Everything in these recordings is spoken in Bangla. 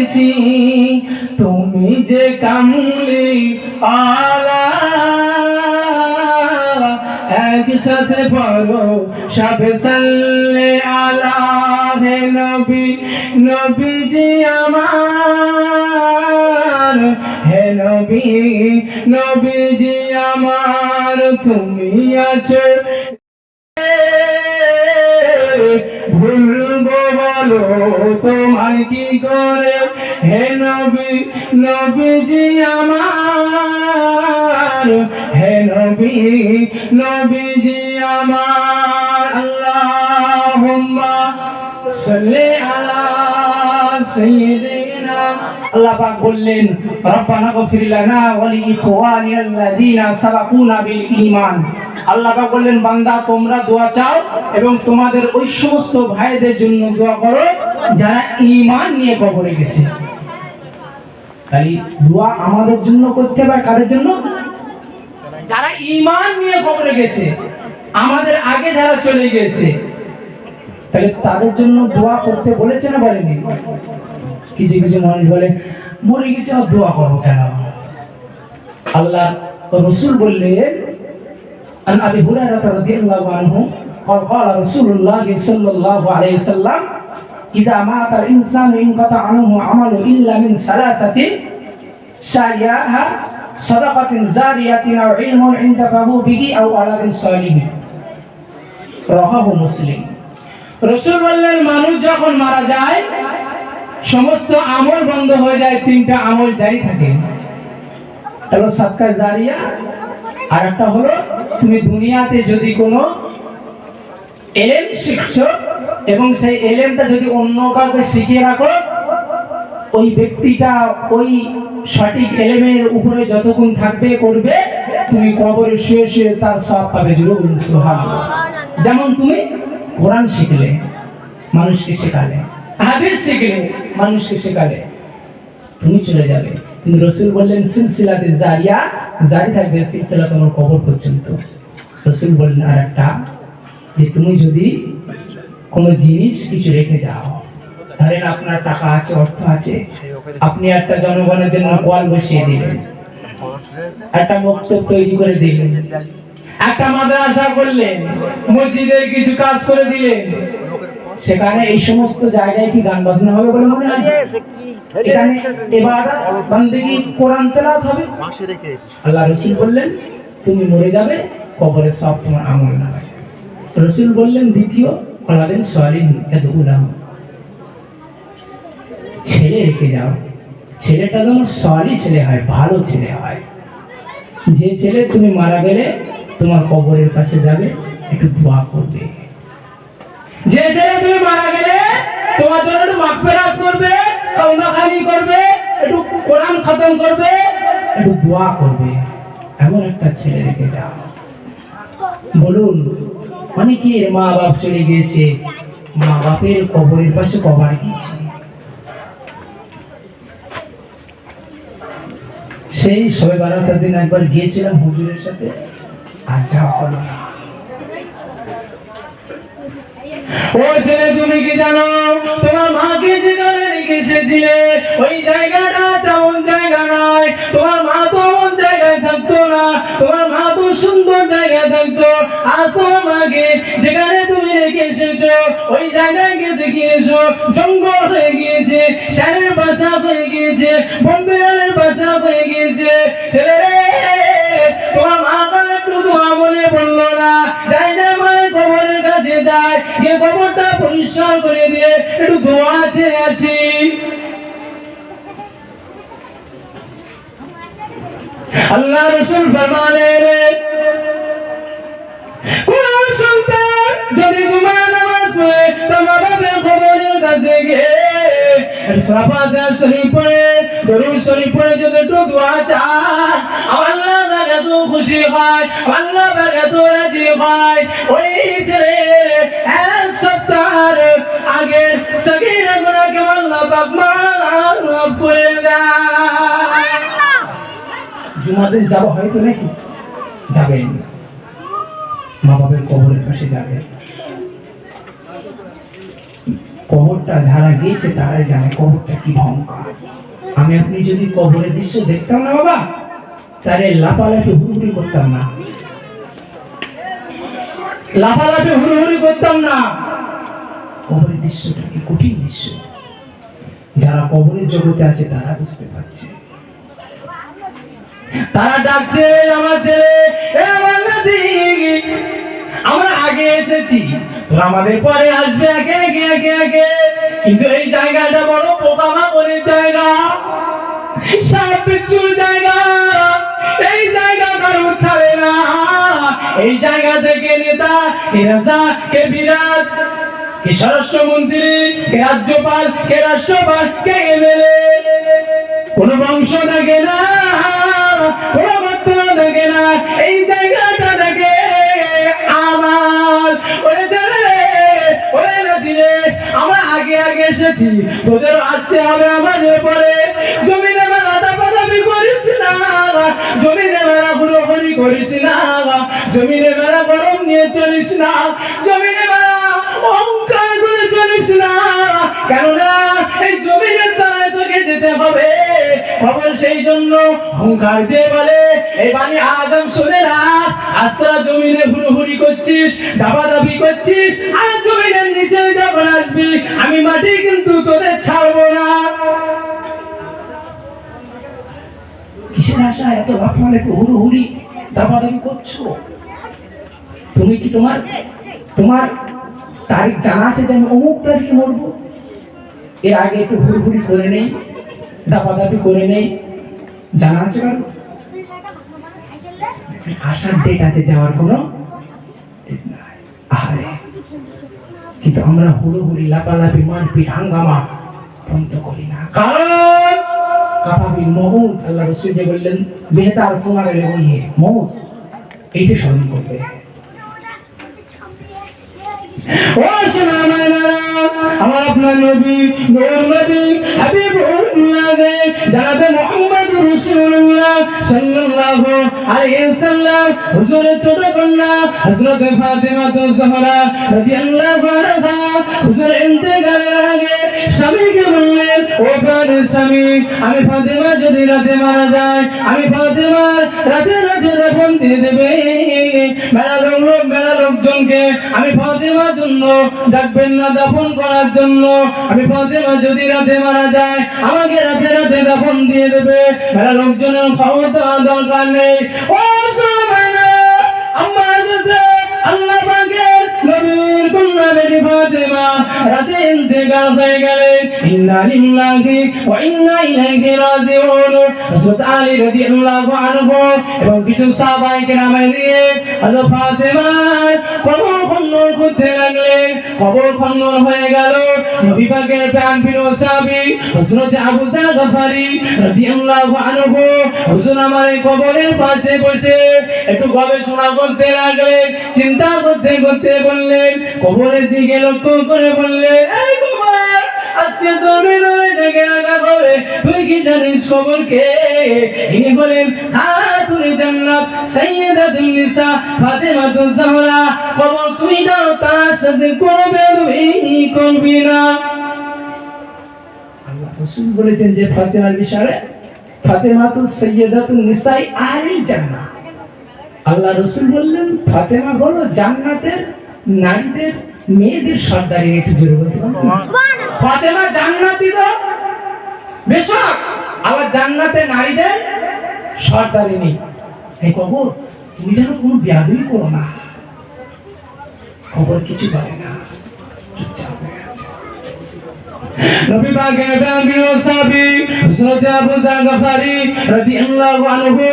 পেয়েছি তুমি যে কামলি আলা একসাথে পড়ো সব সাল্লে আলা হে নবী নবীজি আমার হে নবী নবীজি আমার তুমি আছো ভুলবো বলো তোমায় কি করে হে নবী নবীজি আমার হে নবী নবীজি আমার আল্লাহুম্মা সাল্লি আলা সাইয়্যিদিনা আল্লাহ পাক বললেন রব্বানা গফির লানা ওয়া লিইখওয়ানিল্লাযীনা সাবাকুনা বিল ঈমান আল্লাহ পাক বললেন বান্দা তোমরা দোয়া চাও এবং তোমাদের ওই সমস্ত ভাইদের জন্য দোয়া করো যারা ঈমান নিয়ে কবরে গেছে তাই দোয়া আমাদের জন্য করতে হবে কাদের জন্য যারা ঈমান নিয়ে কবরে গেছে আমাদের আগে যারা চলে গেছে তাহলে তাদের জন্য দোয়া করতে বলেছে না বলেনি কিছু কিছু মানুষ বলে মরে গেছে আর দোয়া করবো কেন আল্লাহ রাসূল বললেন عن أبي هريرة رضي الله عنه قال قال رسول الله صلى الله عليه وسلم إذا مات الإنسان انقطع عنه عمله إلا من ثلاثة شيئا صدقة جارية أو علم ينتفع به أو ولد صالح رواه مسلم রাসূল বললেন মানুষ যখন মারা যায় সমস্ত আমল বন্ধ হয়ে যায় তিনটা আমল জারি থাকে হলো সাদকা জারিয়া আর একটা হলো তুমি দুনিয়াতে যদি কোনো ইলম শিখছো এবং সেই ইলমটা যদি অন্য কাউকে শিখিয়ে রাখো ওই ব্যক্তিটা ওই সঠিক ইলমের উপরে যতক্ষণ থাকবে করবে তুমি কবরে শুয়ে শুয়ে তার সওয়াব পাবে জরুর সুবহানাল্লাহ যেমন তুমি কোরআন শিখলে মানুষকে শেখালে হাদিস শিখলে মানুষকে শেখালে তুমি চলে যাবে কিন্তু রাসূল বললেন সিলসিলাতে জারিয়া জারি থাকবে সিলসিলা তোমার কবর পর্যন্ত রাসূল বললেন আরেকটা যে তুমি যদি কোনো জিনিস কিছু রেখে যাও ধরেন আপনার টাকা আছে অর্থ আছে আপনি একটা জনগণের জন্য কোয়াল বসিয়ে দিলেন একটা মক্তব তৈরি করে দিলেন একটা মাদ্রাসা করলেন মসজিদের কিছু কাজ করে দিলেন সেখানে এই সমস্ত জায়গায় কি গান বাজনা হবে বলে মনে হয় এখানে ইবাদত বندگی কোরআন তেলাওয়াত হবে আল্লাহ রাসূল বললেন তুমি মরে যাবে কবরে সব তোমার আমলনামা রাসূল বললেন দ্বিতীয় ওয়ালাদিন সালিহিন ইয়াদউলাহু ছেলে রেখে যাও ছেলেটা যেন সালিহ ছেলে হয় ভালো ছেলে হয় যে ছেলে তুমি মারা গেলে তোমার কবরের কাছে যাবে একটু দোয়া করবে যে ছেলে তুমি মারা গেলে তোমার জন্য একটু মাগফিরাত করবে তওবাখানি করবে একটু কোরআন খতম করবে একটু দোয়া করবে এমন একটা ছেলে রেখে যাও বলুন অনেকের মা বাপ চলে গিয়েছে মা বাপের কবরের পাশে কবর গিয়েছে সেই শবে বারাতের দিন একবার গিয়েছিলাম হুজুরের সাথে আর যাওয়া হলো না ও ছেলে তুমি কি জানো তোমার মাকে যেখানে রেখে এসেছিলে ওই জায়গাটা তেমন জায়গা নয় তোমার মা তো এমন জায়গায় থাকতো না তোমার মা তো সুন্দর জায়গায় থাকতো আর তোমার মাকে যেখানে তুমি রেখে এসেছো ওই জায়গায় গিয়ে দেখিয়েছো জঙ্গল হয়ে গিয়েছে শেরের বাসা হয়ে গিয়েছে বনবিড়ালের বাসা হয়ে গিয়েছে ছেলে তোমার মা একটু দোয়া বলে বললো না যাই না মায়ের কবরের কাছে যায় গিয়ে কবরটা পরিষ্কার করে দিয়ে একটু দোয়া চেয়ে আসি আল্লাহ রাসূল ফরমালেন কোরআন শুনতে যদি তোমার নামাজ পড়ে তোমার বাবার কবরের কাছে গিয়ে সূরা ফাতিহা শরীফ পড়ে দরুদ শরীফ পড়ে যদি একটু দোয়া চায় আল্লাহ তাআলা এত খুশি হয় আল্লাহ তাআলা এত রাজি হয় ওই ছেলে এক সপ্তাহের আগে সগীরা গুনাহকে আল্লাহ পাক মাফ করে দেয় জুমাতে যাব হয়তো নাকি যাবেন মা বাবার কবরের পাশে যাবেন কবরটা যারা গিয়েছে তারাই জানে কবরটা কি ভয়ঙ্কর। আমি আপনি যদি কবরের দৃশ্য দেখতাম না বাবা, তাহলে লাফালাফি হুড়হুড়ি করতাম না, লাফালাফি হুড়হুড়ি করতাম না। কবরের দৃশ্যটা কি কঠিন দৃশ্য, যারা কবরের জগতে আছে তারা বুঝতে পারছে। তারা ডাকছে আমার ছেলে, আমরা আগে এসেছি, তোরা আমাদের পরে আসবে আগে আগে আগে আগে। কিন্তু এই জায়গাটা বড় পোকামাকড়ের জায়গা, সাপ বিচ্ছুর জায়গা, এই জায়গা কারো ছাড়ে না। এই জায়গা থেকে নেতা কে রাজা কে বিরাজ কে স্বরাষ্ট্রমন্ত্রী কে রাজ্যপাল কে রাষ্ট্রপাল কে এমএলএ কোন বংশ থাকে না, কোন গোত্র থাকে না। এই জায়গাটা থেকে আমার ওরে ছেলে ওরে নাতি রে, আমরা আগে আগে এসেছি, তোদের আসতে হবে আমাদের পরে। জমিনে মেলা দাপাদাপি করিস না, জমিনে মেলা হুড়োহুড়ি করিস না, জমিনে মেলা গরম নিয়ে চলিস না, জমিনে মেলা অহংকার করে চলিস না। কেননা এই জমিনের তলায় তোকে যেতে হবে। খবর সেই জন্য অহংকার দিয়ে বলে, এই বাণী আদম শুনে না, আজ তোরা জমিনে হুড়োহুড়ি করছিস, দাবাদাবি করছিস, আর জমিনের নিচে যখন আসবি আমি মাটি কিন্তু তোদের ছাড়বো না। কিসের আশা এত লাফালে হুড়োহুড়ি দাবাদাবি করছো? তুমি কি তোমার তোমার তারিখ জানা আছে যে আমি অমুক তারিখে মরবো? এর আগে একটু হুড়হুড়ি করে নেই, দাপাদাপি করে নেই, জানা আছে কারো? আসার ডেট আছে, যাওয়ার কোনো ডেট নাই। আরে কিন্তু আমরা হুড়োহুড়ি লাপালাপি মারপিট হাঙ্গামা বন্ধ করি না, কারণ কাফাবিল মউত, আল্লাহ রাসূল যে বললেন বেহতার তোমার ওই মউত, এইটা স্মরণ করবে। ও সোনামায়েরা, আমার আপনার নবী নূর নবী হাবিবুল্লাহ জনাবে মুহাম্মদ রাসূলুল্লাহ সাল্লাল্লাহু আলাইহি ওয়াসাল্লাম হুজুরের ছোট কন্যা হযরত ফাতেমা জোহরা রাদিয়াল্লাহু আনহা হুজুর ইন্তেকালের আগে স্বামীকে বললেন, ও প্রাণের স্বামী, আমি ফাতেমা যদি রাতে মারা যায়, আমি ফাতেমার রাতে রাতে দাফন দিয়ে দেবে। মেলা লোকজনকে আমি ফাতেমার জন্য ডাকবেন না দাফন করার জন্য। আমি ফাতেমা যদি রাতে মারা যায় আমাকে রাতে রাতে দাফন দিয়ে দেবে। মেলা লোকজনের খবর দেওয়ার দরকার নেই। ও সোনামায়েরা, আল্লাহ পাকের নবীর কন্যা বেটি ফাতেমা রাতে ইন্তেকাল হয়ে গেলেন। ইন্না লিল্লাহি ওয়া ইন্না ইলাইহি রাজিউন। হযরত আলী রাদিয়াল্লাহু আনহু এবং কিছু সাহাবায়ে কেরাম নিয়ে হযরত ফাতেমার কবর খনন করতে লাগলেন। কবর খনন হয়ে গেল। নবী পাকের প্রাণপ্রিয় সাহাবী হযরত আবু যর গফারি রাদিয়াল্লাহু আনহু হুজুর আমার এই কবরের পাশে বসে একটু গবেষণা করতে লাগলেন, চিন্তা করতে করতে বললেন, কবরের দিকে লক্ষ্য করে বললেন, এই কবর, আজকে তুমি ধরে জেগে রাখা হবে, তুই কি জানিস কবর কে? ইনি বলেন খাতুনে জান্নাত সাইয়্যিদাতুন নিসা ফাতেমাতুজ জাহরা। কবর তুমি জানো, তার সাথে করবে তুমি করবি না। আল্লাহ রাসূল বলেছেন যে ফাতেমার বিষয়ে ফাতেমাতুজ সাইয়্যিদাতুন নিসা আহলিল জান্নাহ। আল্লাহ রাসূল বললেন ফাতেমা হলো জান্নাতের নারীদের মেয়েদের সর্দারি। একটু জোরে বলতে সুবহানাল্লাহ। ফাতেমা জান্নাতি তো বেশক, আবার জান্নাতে নারীদের সর্দারিনী। এই কবর তুমি যেন কোনো বিয়াদবি করো না, কবর কিছু পারে না, চুপচাপ হয়ে আছে। নবী পাকের প্রিয় সাহাবী হযরত আবু যর গফারি রাদিয়াল্লাহু আনহু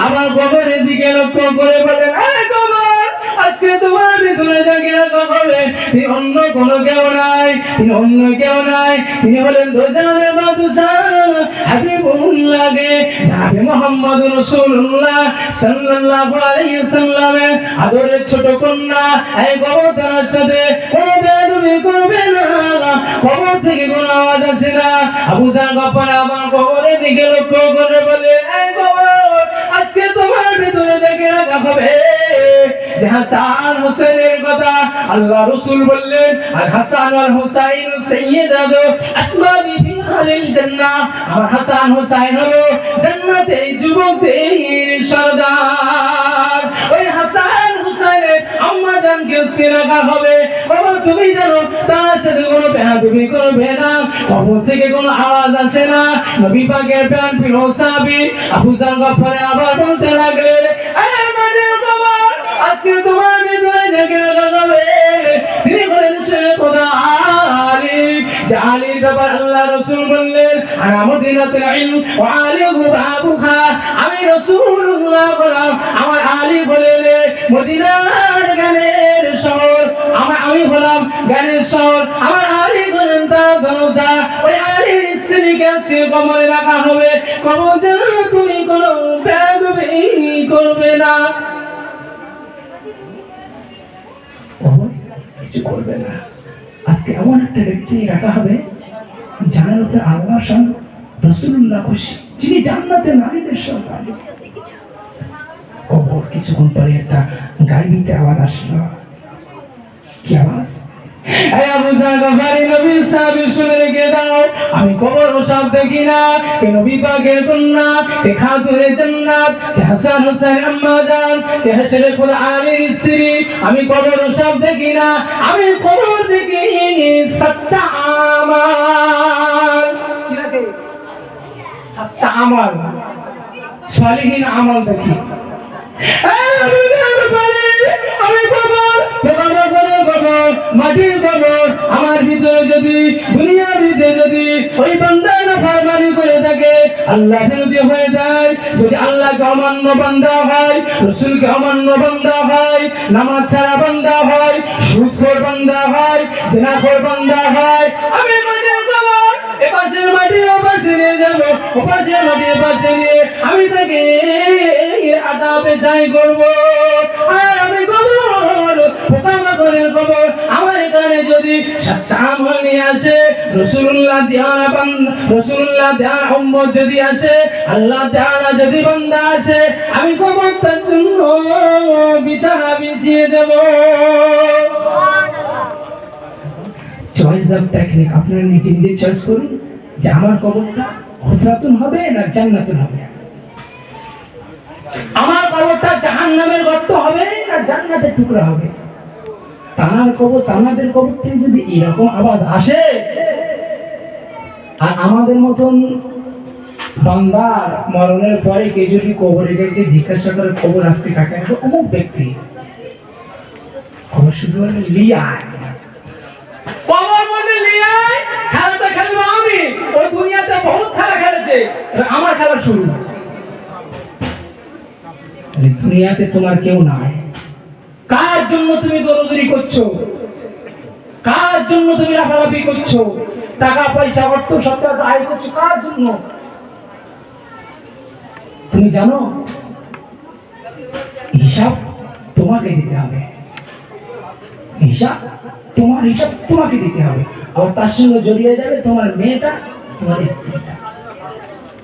আমার কবরের দিকে লক্ষ্য করে বলেন, এই কবর, আজকে তোমার ভিতরে জেগে রাখা হবে, তিনি অন্য কোনো কেউ নাই, তিনি অন্য কেউ নাই, তিনি হলেন দোজানের বাদশাহ হাবিবুল্লাহ জনাবে মুহাম্মদ রাসূলুল্লাহ সাল্লাল্লাহু আলাইহি ওয়াসাল্লামের আদরের ছোট কন্যা। এই কবর তার সাথে কোনো বেয়াদবি করবে না, কবর থেকে কোনো আওয়াজ আসে না। আবু যর গফার আমার কবরের দিকে লক্ষ্য করে বলে, এই কবর, আজকে তোমার ভিতরে জেগে রাখা হবে, যে হাসান হোসেনের কথা আল্লাহ রাসূল বললেন আর হাসান ওয়াল হুসাইন সাইয়্যিদাতু আসমাবি ফি আহলিল জান্নাহ আমার হাসান হোসেন হলো জান্নাতের যুবকদের সরদার ওই হাসান হোসেনের আম্মা জানকে উসকে রাখা হবে বাবা তুমি জানো তার সাথে কোনো বেয়াদবি করবে না কবর থেকে কোনো আওয়াজ আসে না নবী পাকের প্রাণ প্রিয় সাহাবী আবু জার গফফার আবার বলতে লাগলেন আরে মানের বাবা আজকে তোমার ভিতরে জেগে রাখবে তিনি বলেন সে খোদা আলী যে আলীর ব্যাপার আল্লাহ রাসূল বললেন আর মদিনাতুল ইলম ওয়া আলিহু বাবুহা আমি রাসূলুল্লাহ বললাম আমার আলী বলে মদিনার গানের শহর আমি হলাম গানের শহর আমার আলী বলেন তার দরজা ওই আলীর স্ত্রীকে আজকে কবরে রাখা হবে কবর যেন তুমি কোনো বেয়াদবি করবে না কিছু করবে না আজকে এমন একটা ব্যক্তি রাখা হবে যার উপর আল্লাহ রাসূলুল্লাহ খুশি যিনি জান্নাতে নারীদের সন্তান কবর কিছুক্ষণ পরে একটা গাড়িতে আওয়াজ আসলো কি আওয়াজ এই আবু জার গফারি নবীর সাহাবী শুনে রেখে দাও আমি কবর সব দেখি না কে নবী পাকের কন্যা কে খাতুনে জান্নাত কে হাসান হোসেন আম্মা জান কে হাসরে কুল আলীর স্ত্রী আমি কবর সব দেখি না আমি কবর দেখি সচ্চা আমাল কি রাখে সচ্চা আমাল সালিহিন আমাল দেখি আমি কবর মাটির কবর আমার ভিতরে যদি দুনিয়ার ভিতরে যদি ওই বান্দা নাফরমানি করে থাকে আল্লাহ বিরোধী হয়ে যায় যদি আল্লাহকে অমান্য বান্দা হয় রাসূলকে অমান্য বান্দা হয় নামাজ ছাড়া বান্দা হয় সুদখোর বান্দা হয় জিনাখোর বান্দা হয় আমি মাটির কবর এপাশের মাটি ওপাশে নিয়ে যাবো ওপাশের মাটি এপাশে নিয়ে আমি তাকে আটা পেশাই করবো আর আমি কবর পোকামাকড়ের কবর আমার এখানে যদি সচ্চা আমল নিয়ে আসে রাসূলুল্লাহ ধ্যান উম্মত যদি আসে আল্লাহ তাআলা যদি বান্দা আসে আমি কবর তার জন্য বিছানা বিছিয়ে দেব চয়েস অফ টেকনিক আপনারা নিজে নিজে চয়েস করুন যে আমার কবরটা হুজরাতুন হবে না জান্নাতুন হবে আমার কবরটা জাহান্নামের গর্ত হবে না জান্নাতের টুকরা হবে তানার কবর তানাদের কবর থেকে যদি এরকম আওয়াজ আসে আর আমাদের মতন বান্দার মরণের পরে কে যদি কবরে গিয়ে জিজ্ঞাসা করে কবর আসতে কাকে অমুক ব্যক্তি খবর শুধু লিয়ায় কবর মধ্যে লিয়ায় খেলাটা খেলবো আমি ওই দুনিয়াতে বহুত খেলা খেলেছে আমার খেলা শুরু দুনিয়াতে তোমার কেউ নাই কার জন্য তুমি দৌড়াদৌড়ি করছো কার জন্য তুমি লাফালাফি করছো টাকা পয়সা অর্থ সত্তা আয় করছো কার জন্য তুমি জানো হিসাব তোমাকে দিতে হবে হিসাব তোমাকে দিতে হবে আর তার সঙ্গে জড়িয়ে যাবে তোমার মেয়েটা তোমার স্ত্রীটা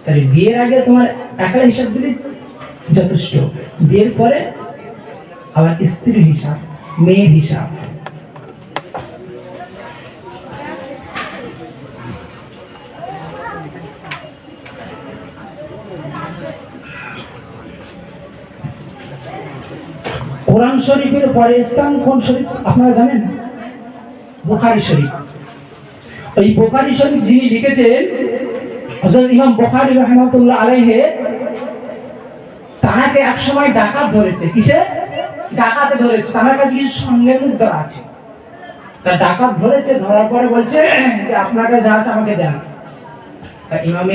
তাহলে বিয়ের আগে তোমার একা হিসাব দিলে যথেষ্ট বিয়ের পরে আবার স্ত্রীর হিসাব মেয়ের হিসাব কোরআন শরীফের পরে স্থান কোন শরীফ আপনারা জানেন বুখারী শরীফ এই বুখারী শরীফ যিনি লিখেছেন হযরত ইমাম বুখারী রাহমাতুল্লাহ আলাইহি তাকে এক সময় ডাকাত ধরেছে কিসে ডাকাতে ধরেছে তার কাছে কিছু সঙ্গে মুদ্রা আছে তা ডাকাত ধরেছে ধরার পরে বলছে যে আপনার কাছে যা আছে আমাকে দেন তা ইমাম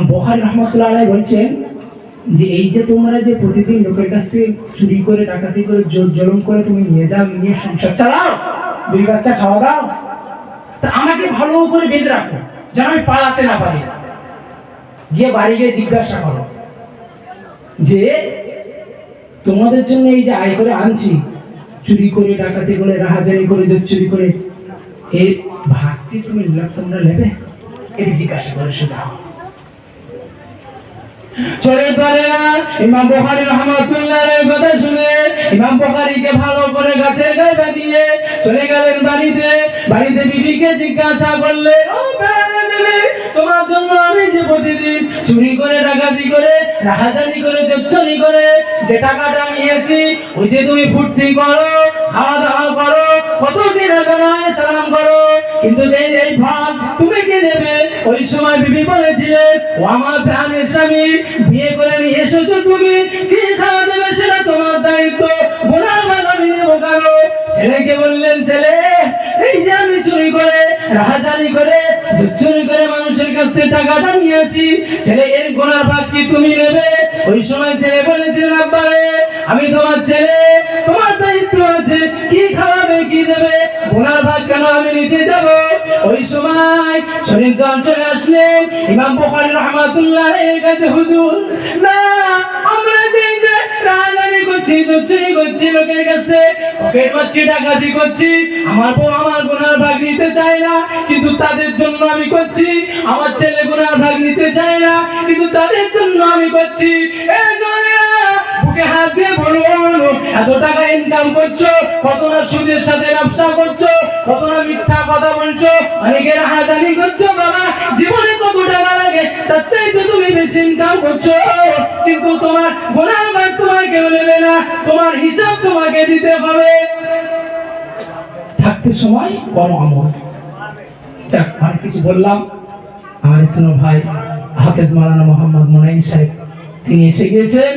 বুখারী রাহমাতুল্লাহ আলাইহি বলছেন যে এই যে তোমরা যে প্রতিদিন লোকের কাছ থেকে চুরি করে ডাকাতি করে জুলুম করে তুমি নিয়ে যাও নিয়ে সংসার চালাও দুই বাচ্চা খাওয়া দাও তা আমাকে ভালো করে বেঁধে রাখো যেন আমি পালাতে না পারি গিয়ে বাড়ি গিয়ে জিজ্ঞাসা করো যে তোমাদের জন্য এই যে আয় করে আনছি চুরি করে ডাকাতি করে রাহাজানি করে চুরি করে এর ভাগ কি তোমরা নেবে এটা জিজ্ঞাসা করে শোনাও চলে পারে না। ইমাম বুখারী রাহমাতুল্লাহির কথা শুনে ইমাম বুখারীকে ভালো করে গাছের গায়ে বাঁধিয়ে চলে গেলেন বাড়িতে। বাড়িতে বিবিকে জিজ্ঞাসা করলেন, ও বিবি, তোমার জন্য আমি যে প্রতিদিন চুরি করে, ডাকাতি করে, রাহাজানি করে, জচ্চনি করে যে টাকাটা নিয়েছি, ওই যে তুমি ফুর্তি করো, খাওয়া দাওয়া করো, কত কেনাকাটা সালাম করো, কিন্তু এই ভাগ তুমি কে দেবে? ওই সময় বিবি বলেছিলেন, ও আমার প্রাণের স্বামী, বিয়ে করে নিয়ে এসেছো তুমি, কি খাওয়া দেবে সেটা তোমার দায়িত্ব, গুনার ভাগ আমি নেবো কেন? ছেলেকে বললেন, ছেলে, এই যে আমি চুরি করে, রাহাজানি করে, জচ্চুরি করে মানুষের কাছ থেকে টাকাটা নিয়ে আসি, ছেলে এর গুনার ভাগ কি তুমি নেবে? ওই সময় ছেলে বলেছিলেন, আব্বা রে, আমি তোমার ছেলে, তোমার দায়িত্ব আছে, কি খাওয়াবে, কি দেবে, গুনার ভাগ কেন আমি নিতে যাব? ওই সময় শরীর দল চলে আসলেন ইমাম বুখারী রাহমাতুল্লাহির কাছে, হুজুর, না, আমরা যে রাহাজানি করছি, জচ্চুরি করছি, লোকের কাছে পকেট মারছি, ডাকাতি করছি, আমার বউ আমার গুনার ভাগ নিতে চায় না, কিন্তু তাদের জন্য আমি করছি, আমার ছেলে গুনার ভাগ নিতে চায় না, কিন্তু তাদের জন্য আমি করছি। এই জনেরা বুকে হাত দিয়ে বলুন, এত টাকা ইনকাম করছো, কত না সুদের সাথে ব্যবসা করছো, কত না মিথ্যা কথা বলছো, অনেকে রাহাজানি করছো, বাবা জীবনে কত টাকা লাগে তার চাইতে তুমি বেশি ইনকাম করছো, কিন্তু তোমার গুনার ভাগ তোমার কেউ নেবে না, তোমার হিসাব তোমাকে দিতে হবে। থাকতে সময় বড় আমল। যাক, আর কিছু বললাম। আমার ইসলাম ভাই হাফেজ মাওলানা মোহাম্মদ মুনাইম সাহেব তিনি এসে গিয়েছেন।